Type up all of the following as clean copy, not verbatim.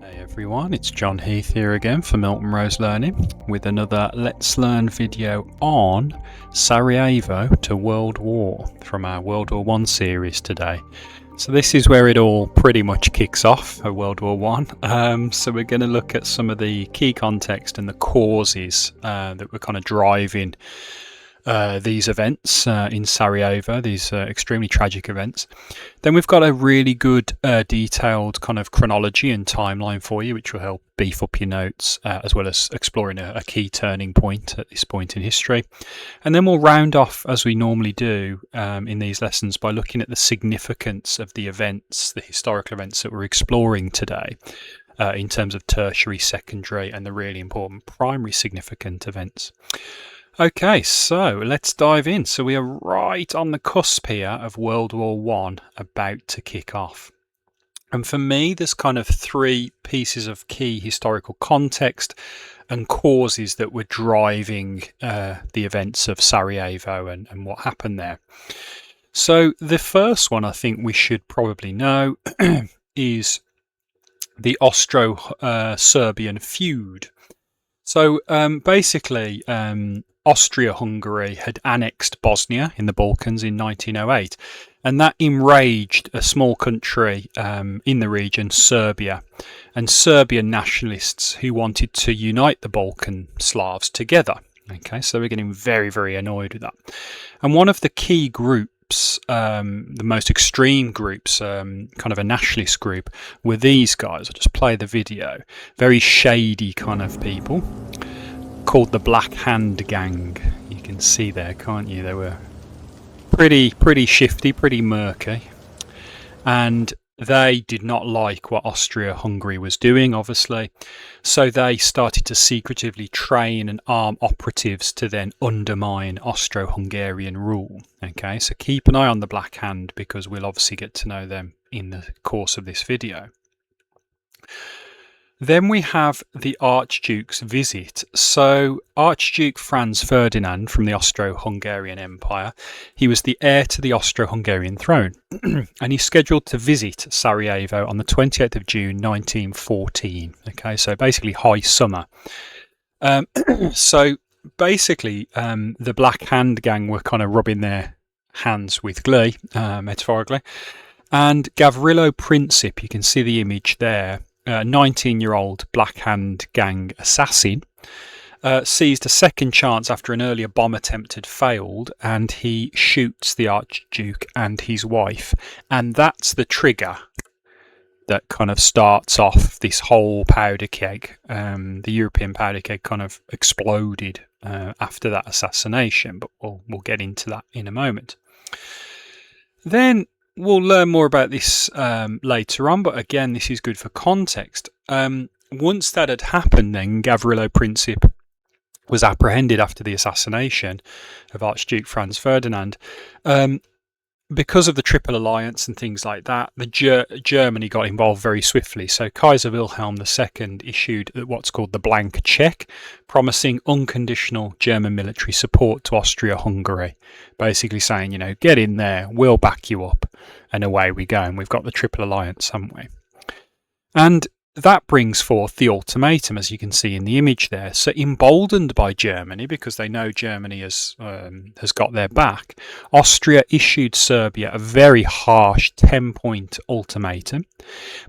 Hey everyone, it's John Heath here again for MiltonRose Learning with another Let's Learn video on Sarajevo to World War from our World War I series today. So this is where it all pretty much kicks off at World War I. So we're going to look at some of the key context and the causes that were kind of driving these events in Sarajevo, these extremely tragic events. Then we've got a really good detailed kind of chronology and timeline for you, which will help beef up your notes, as well as exploring a key turning point at this point in history. And then we'll round off, as we normally do in these lessons, by looking at the significance of the events, the historical events that we're exploring today, in terms of tertiary, secondary, and the really important primary significant events. Okay, so let's dive in. So we are right on the cusp here of World War I about to kick off. And for me, there's kind of three pieces of key historical context and causes that were driving the events of Sarajevo and what happened there. So the first one I think we should probably know is the Austro-Serbian feud. So basically, Austria-Hungary had annexed Bosnia in the Balkans in 1908, and that enraged a small country in the region, Serbia, and Serbian nationalists who wanted to unite the Balkan Slavs together. Okay, so we're getting very, very annoyed with that. And one of the key groups, the most extreme groups, kind of a nationalist group, were these guys. I'll just play the video. Very shady kind of people, called the Black Hand Gang. You can see there, can't you? They were pretty shifty, pretty murky, and they did not like what Austria-Hungary was doing, obviously, so they started to secretively train and arm operatives to then undermine Austro-Hungarian rule. Okay, so keep an eye on the Black Hand, because we'll obviously get to know them in the course of this video. Then we have the Archduke's visit. So Archduke Franz Ferdinand from the Austro-Hungarian Empire, he was the heir to the Austro-Hungarian throne, and he's scheduled to visit Sarajevo on the 28th of June 1914. Okay, so basically high summer. So basically the Black Hand Gang were kind of rubbing their hands with glee, metaphorically, and Gavrilo Princip, you can see the image there, 19-year-old Black Hand Gang assassin, seized a second chance after an earlier bomb attempt had failed, and he shoots the Archduke and his wife, and that's the trigger that kind of starts off this whole powder keg. The European powder keg kind of exploded after that assassination, but we'll get into that in a moment. Then we'll learn more about this later on, but again, this is good for context. Once that had happened, then Gavrilo Princip was apprehended after the assassination of Archduke Franz Ferdinand. Because of the Triple Alliance and things like that, Germany got involved very swiftly. So Kaiser Wilhelm II issued what's called the blank cheque, promising unconditional German military support to Austria-Hungary, basically saying, you know, get in there, we'll back you up, and away we go. And we've got the Triple Alliance, haven't we? And that brings forth the ultimatum, as you can see in the image there. So emboldened by Germany, because they know Germany has got their back, Austria issued Serbia a very harsh 10-point ultimatum.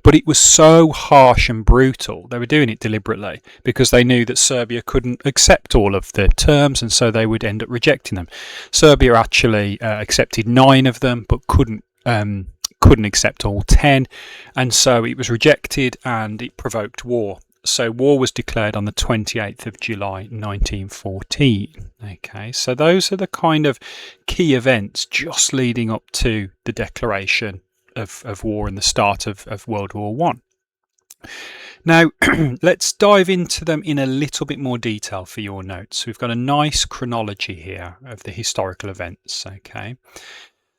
But it was so harsh and brutal, they were doing it deliberately, because they knew that Serbia couldn't accept all of the terms, and so they would end up rejecting them. Serbia actually accepted 9 of them, but couldn't accept all 10, and so it was rejected and it provoked war. So war was declared on the 28th of July 1914. Okay, so those are the kind of key events just leading up to the declaration of war and the start of World War I. Now, let's dive into them in a little bit more detail for your notes. We've got a nice chronology here of the historical events. Okay.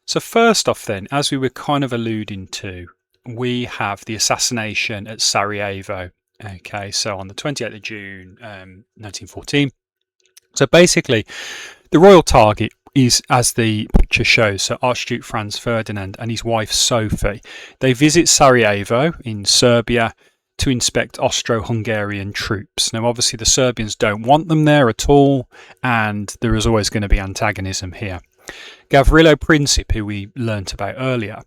So first off then, as we were kind of alluding to, we have the assassination at Sarajevo. Okay, so on the 28th of June 1914. So basically, the royal target is, as the picture shows, so Archduke Franz Ferdinand and his wife Sophie. They visit Sarajevo in Serbia to inspect Austro-Hungarian troops. Now, obviously, the Serbians don't want them there at all, and there is always going to be antagonism here. Gavrilo Princip, who we learnt about earlier,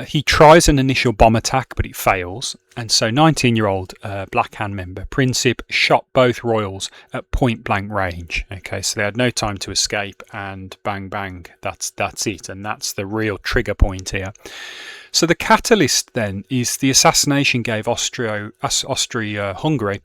he tries an initial bomb attack, but it fails. And so 19-year-old Black Hand member Princip shot both royals at point-blank range. Okay, so they had no time to escape, and bang, bang, that's it. And that's the real trigger point here. So the catalyst then is the assassination gave Austria-Hungary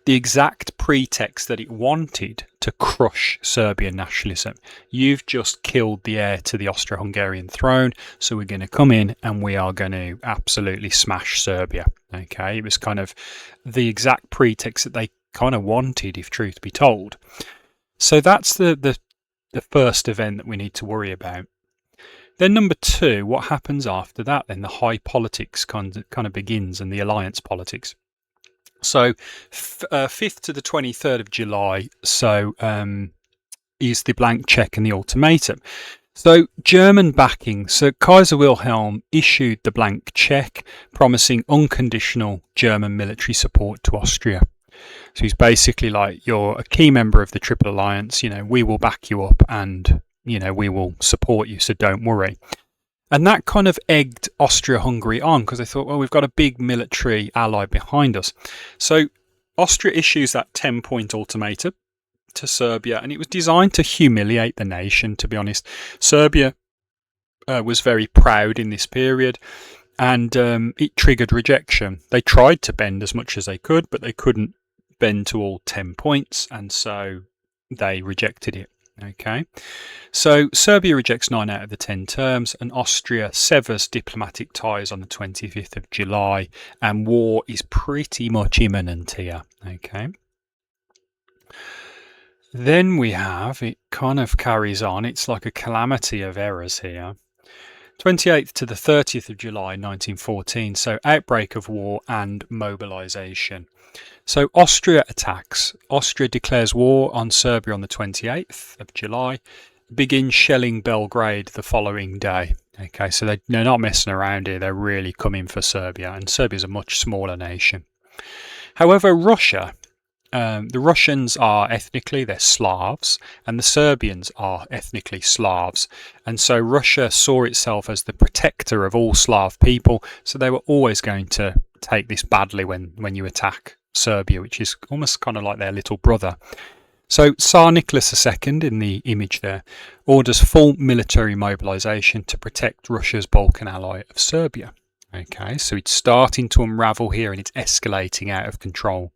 the exact pretext that it wanted to crush Serbian nationalism. You've just killed the heir to the Austro-Hungarian throne, so we're going to come in and we are going to absolutely smash Serbia. Okay, it was kind of the exact pretext that they kind of wanted, if truth be told. So that's the first event that we need to worry about. Then number two, what happens after that? Then the high politics kind of begins, and the alliance politics. So 5th to the 23rd of July, so is the blank check and the ultimatum. So German backing. So Kaiser Wilhelm issued the blank check, promising unconditional German military support to Austria. So he's basically like, you're a key member of the Triple Alliance, we will back you up, and we will support you, so don't worry. And that kind of egged Austria-Hungary on, because they thought, well, we've got a big military ally behind us. So Austria issues that 10-point ultimatum to Serbia, and it was designed to humiliate the nation, to be honest. Serbia was very proud in this period, and it triggered rejection. They tried to bend as much as they could, but they couldn't bend to all 10 points, and so they rejected it. Okay, so Serbia rejects 9 out of the 10 terms, and Austria severs diplomatic ties on the 25th of July, and war is pretty much imminent here. Okay, then we have, it kind of carries on, it's like a calamity of errors here. 28th to the 30th of July 1914, so outbreak of war and mobilisation. So Austria attacks. Austria declares war on Serbia on the 28th of July, begins shelling Belgrade the following day. Okay, so they're not messing around here, they're really coming for Serbia, and Serbia is a much smaller nation. However, Russia, the Russians are ethnically, they're Slavs, and the Serbians are ethnically Slavs. And so Russia saw itself as the protector of all Slav people, so they were always going to take this badly when you attack Serbia, which is almost kind of like their little brother. So Tsar Nicholas II, in the image there, orders full military mobilisation to protect Russia's Balkan ally of Serbia. Okay, so it's starting to unravel here, and it's escalating out of control.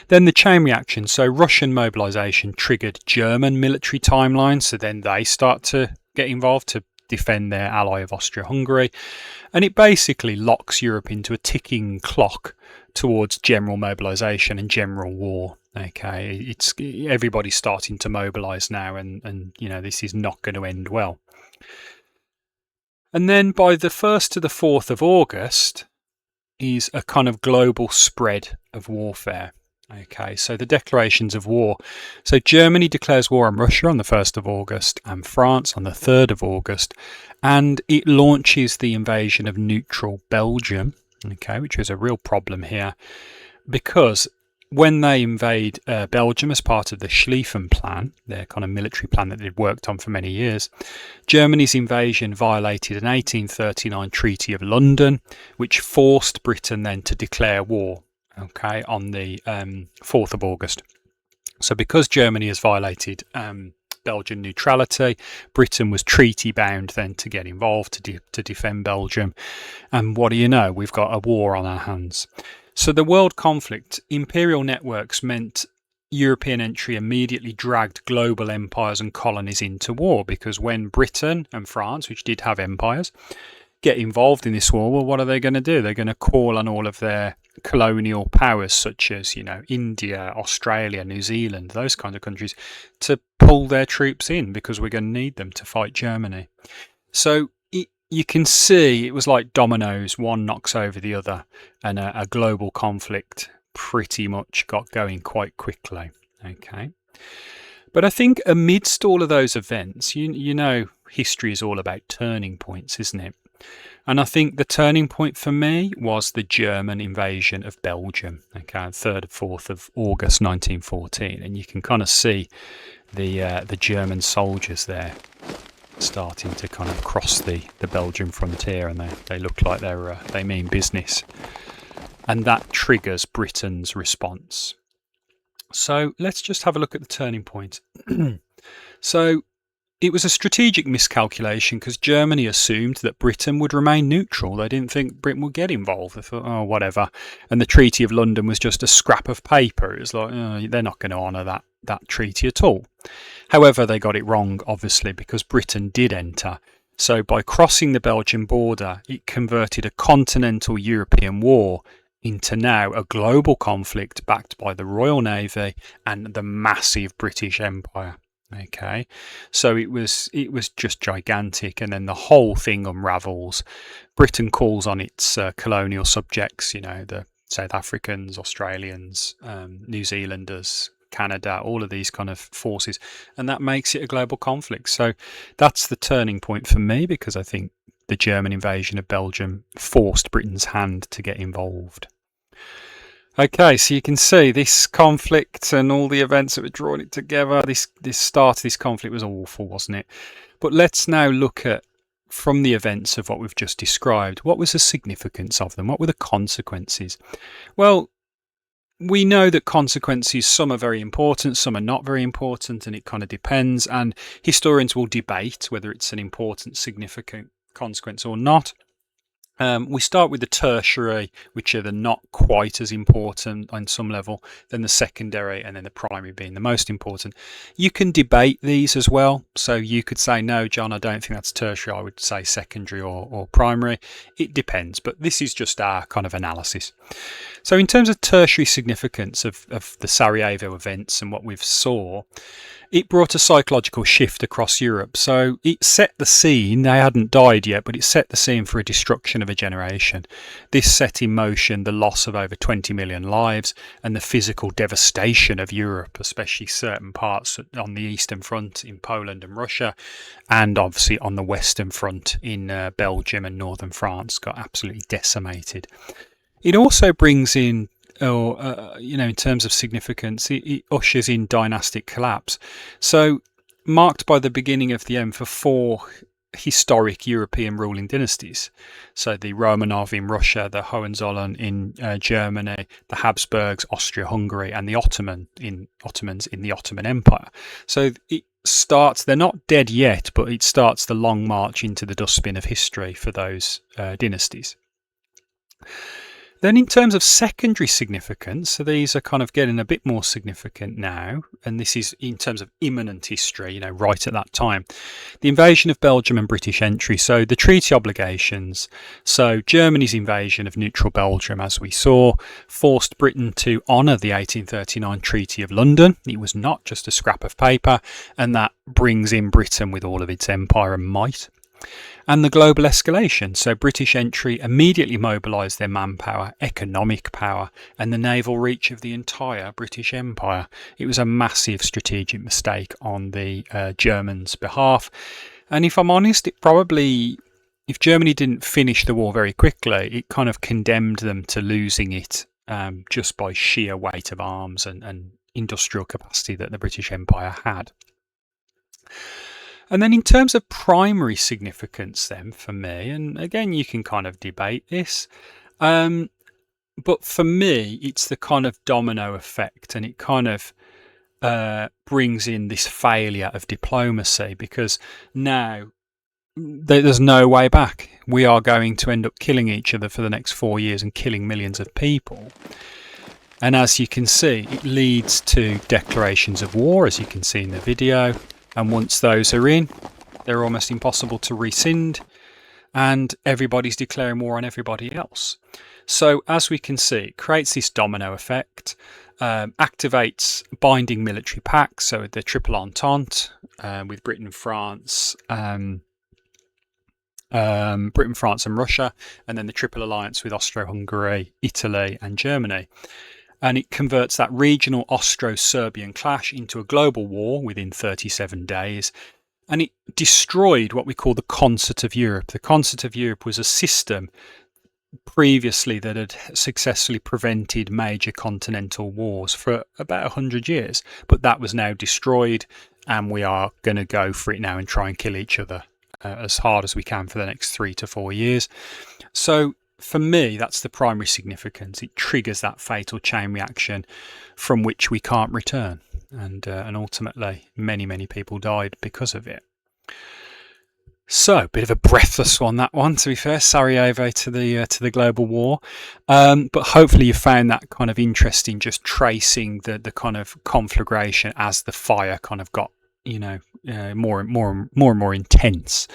Then the chain reaction. So Russian mobilisation triggered German military timelines, so then they start to get involved to defend their ally of Austria-Hungary, and it basically locks Europe into a ticking clock towards general mobilisation and general war. Okay, it's everybody's starting to mobilise now, and this is not going to end well. And then by the 1st to the 4th of August is a kind of global spread of warfare. Okay, so the declarations of war. So Germany declares war on Russia on the 1st of August and France on the 3rd of August, and it launches the invasion of neutral Belgium, okay, which was a real problem here, because when they invade Belgium as part of the Schlieffen Plan, their kind of military plan that they'd worked on for many years, Germany's invasion violated an 1839 Treaty of London, which forced Britain then to declare war, okay, on the 4th of August. So because Germany has violated Belgian neutrality, Britain was treaty bound then to get involved to defend Belgium. And what do you know? We've got a war on our hands. So the world conflict, imperial networks meant European entry immediately dragged global empires and colonies into war, because when Britain and France, which did have empires, get involved in this war, well, what are they going to do? They're going to call on all of their colonial powers, such as, India, Australia, New Zealand, those kind of countries, to pull their troops in, because we're going to need them to fight Germany. So you can see it was like dominoes, one knocks over the other, and a global conflict pretty much got going quite quickly. Okay, but I think amidst all of those events, history is all about turning points, isn't it? And I think the turning point for me was the German invasion of Belgium, okay, 3rd and 4th of August 1914. And you can kind of see the German soldiers there starting to kind of cross the Belgian frontier, and they look like they mean business. And that triggers Britain's response. So let's just have a look at the turning point. So it was a strategic miscalculation because Germany assumed that Britain would remain neutral. They didn't think Britain would get involved. They thought, oh, whatever. And the Treaty of London was just a scrap of paper. It was like, oh, they're not going to honour that treaty at all. However, they got it wrong, obviously, because Britain did enter. So by crossing the Belgian border, it converted a continental European war into now a global conflict backed by the Royal Navy and the massive British Empire. Okay, so it was just gigantic, and then the whole thing unravels. Britain calls on its colonial subjects, the South Africans, Australians, New Zealanders, Canada, all of these kind of forces, and that makes it a global conflict. So that's the turning point for me, because I think the German invasion of Belgium forced Britain's hand to get involved. Okay, so you can see this conflict and all the events that were drawing it together. This start of this conflict was awful, wasn't it? But let's now look at, from the events of what we've just described, what was the significance of them? What were the consequences? Well, we know that consequences, some are very important, some are not very important, and it kind of depends. And historians will debate whether it's an important, significant consequence or not. We start with the tertiary, which are the not quite as important on some level, then the secondary, and then the primary being the most important. You can debate these as well. So you could say, no, John, I don't think that's tertiary. I would say secondary or primary. It depends, but this is just our kind of analysis. So in terms of tertiary significance of the Sarajevo events and what we've saw, it brought a psychological shift across Europe. So it set the scene. They hadn't died yet, but it set the scene for a destruction of a generation. This set in motion the loss of over 20 million lives and the physical devastation of Europe, especially certain parts on the Eastern Front in Poland and Russia, and obviously on the Western Front in Belgium and Northern France, got absolutely decimated. It also brings in, in terms of significance, it ushers in dynastic collapse. So, marked by the beginning of the end for 4 historic European ruling dynasties. So, the Romanov in Russia, the Hohenzollern in Germany, the Habsburgs, Austria-Hungary, and the Ottomans in the Ottoman Empire. So, it starts, they're not dead yet, but it starts the long march into the dustbin of history for those dynasties. Then in terms of secondary significance, so these are kind of getting a bit more significant now, and this is in terms of imminent history, right at that time. The invasion of Belgium and British entry, so the treaty obligations, so Germany's invasion of neutral Belgium, as we saw, forced Britain to honour the 1839 Treaty of London. It was not just a scrap of paper, and that brings in Britain with all of its empire and might. And the global escalation, so British entry immediately mobilised their manpower, economic power, and the naval reach of the entire British Empire. It was a massive strategic mistake on the Germans' behalf. And if I'm honest, it probably, if Germany didn't finish the war very quickly, it kind of condemned them to losing it just by sheer weight of arms and industrial capacity that the British Empire had. And then in terms of primary significance then for me, and again you can kind of debate this, but for me it's the kind of domino effect, and it kind of brings in this failure of diplomacy, because now there's no way back. We are going to end up killing each other for the next 4 years and killing millions of people. And as you can see, it leads to declarations of war, as you can see in the video. And once those are in, they're almost impossible to rescind, and everybody's declaring war on everybody else. So as we can see, it creates this domino effect, activates binding military pacts, so the Triple Entente with Britain, France and Russia, and then the Triple Alliance with Austria-Hungary, Italy and Germany. And it converts that regional Austro-Serbian clash into a global war within 37 days. and it destroyed what we call the Concert of Europe. The Concert of Europe was a system previously that had successfully prevented major continental wars for about 100 years, but that was now destroyed, and we are going to go for it now and try and kill each other as hard as we can for the next 3 to 4 years. So for me, that's the primary significance. It triggers that fatal chain reaction from which we can't return, and ultimately many people died because of it. So, a bit of a breathless one, that one, to be fair. Sarajevo to the global war, but hopefully you found that kind of interesting, just tracing the kind of conflagration as the fire kind of got, more and more intense.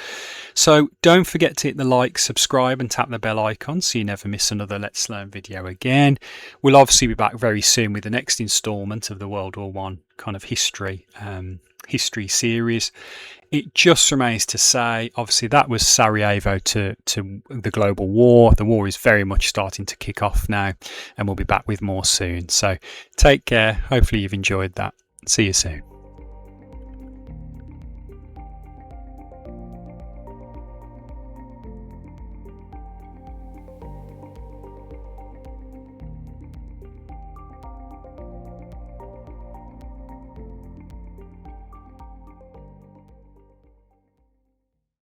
So don't forget to hit the like, subscribe, and tap the bell icon so you never miss another Let's Learn video again. We'll obviously be back very soon with the next instalment of the World War One kind of history series. It just remains to say, obviously, that was Sarajevo to the global war. The war is very much starting to kick off now, and we'll be back with more soon. So take care. Hopefully you've enjoyed that. See you soon.